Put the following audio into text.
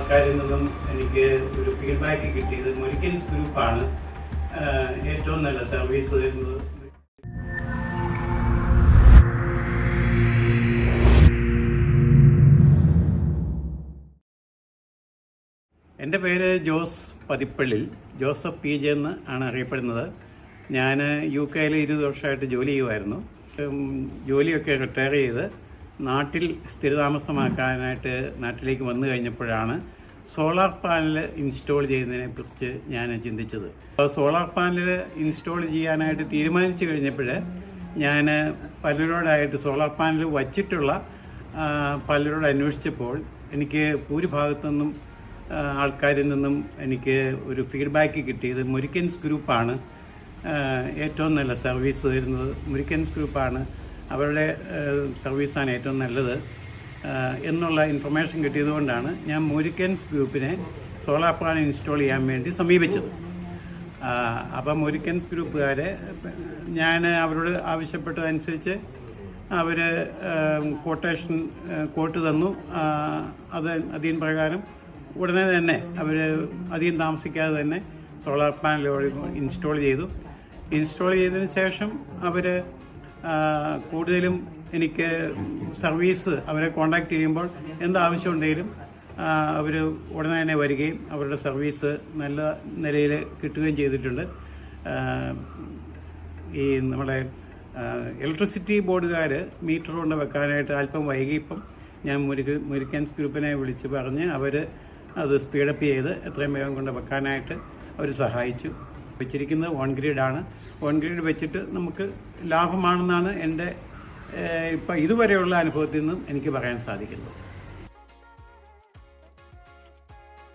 ആൾക്കാരിൽ നിന്നും എനിക്ക് ഒരു ഫീഡ്ബാക്ക് കിട്ടിയത് മുരിക്കൻസ് ഗ്രൂപ്പാണ് ഏറ്റവും നല്ല സർവീസ് തരുന്നത്. എൻ്റെ പേര് Jose Pathippallil, Joseph P J എന്ന് ആണ് അറിയപ്പെടുന്നത്. ഞാൻ UK 20 വർഷമായിട്ട് ജോലി ചെയ്യുമായിരുന്നു. ജോലിയൊക്കെ റിട്ടയർ ചെയ്ത് നാട്ടിൽ സ്ഥിരതാമസമാക്കാനായിട്ട് നാട്ടിലേക്ക് വന്നു കഴിഞ്ഞപ്പോഴാണ് സോളാർ പാനൽ ഇൻസ്റ്റോൾ ചെയ്യുന്നതിനെ കുറിച്ച് ഞാൻ ചിന്തിച്ചത്. സോളാർ പാനൽ ഇൻസ്റ്റോൾ ചെയ്യാനായിട്ട് തീരുമാനിച്ചു കഴിഞ്ഞപ്പോൾ ഞാൻ പലരോടായിട്ട് സോളാർ പാനൽ വച്ചിട്ടുള്ള പലരോട് അന്വേഷിച്ചപ്പോൾ എനിക്ക് ഭൂരിഭാഗത്തു നിന്നും ആൾക്കാരിൽ നിന്നും എനിക്ക് ഒരു ഫീഡ്ബാക്ക് കിട്ടിയത് മുരിക്കൻസ് ഗ്രൂപ്പാണ് ഏറ്റവും നല്ല സർവീസ് തരുന്നത്. മുരിക്കൻസ് ഗ്രൂപ്പാണ്, അവരുടെ സർവീസാണ് ഏറ്റവും നല്ലത് എന്നുള്ള ഇൻഫർമേഷൻ കിട്ടിയതുകൊണ്ടാണ് ഞാൻ മുരിക്കൻസ് ഗ്രൂപ്പിനെ സോളാർ പാനൽ ഇൻസ്റ്റാൾ ചെയ്യാൻ വേണ്ടി സമീപിച്ചത്. അപ്പം മുരിക്കൻസ് ഗ്രൂപ്പുകാരെ ഞാൻ അവരോട് ആവശ്യപ്പെട്ടതനുസരിച്ച് അവർ കോട്ട് തന്നു. അതിന് പ്രകാരം ഉടനെ തന്നെ അവർ അധികം താമസിക്കാതെ തന്നെ സോളാർ പാനൽ ഇൻസ്റ്റാൾ ചെയ്തതിന് ശേഷം അവർ കൂടുതലും എനിക്ക് സർവീസ് അവരെ കോണ്ടാക്ട് ചെയ്യുമ്പോൾ എന്താവശ്യമുണ്ടെങ്കിലും അവർ ഉടനെ തന്നെ വരികയും അവരുടെ സർവീസ് നല്ല നിലയിൽ കിട്ടുകയും ചെയ്തിട്ടുണ്ട്. ഈ നമ്മുടെ ഇലക്ട്രിസിറ്റി ബോർഡുകാർ മീറ്റർ കൊണ്ട് വെക്കാനായിട്ട് അല്പം വൈകിയപ്പം ഞാൻ മുരിക്കൻസ് ഗ്രൂപ്പിനെ വിളിച്ച് പറഞ്ഞ് അവർ അത് സ്പീഡപ്പ് ചെയ്ത് എത്രയും വേഗം കൊണ്ട് വെക്കാനായിട്ട് അവർ സഹായിച്ചു. വെച്ചിരിക്കുന്നത് ഓൺ ഗ്രിഡാണ്. ഓൺ ഗ്രിഡ് വെച്ചിട്ട് നമുക്ക് ലാഭമാണെന്നാണ് എൻ്റെ ഇതുവരെയുള്ള അനുഭവത്തിൽ നിന്നും എനിക്ക് പറയാൻ സാധിക്കുന്നത്.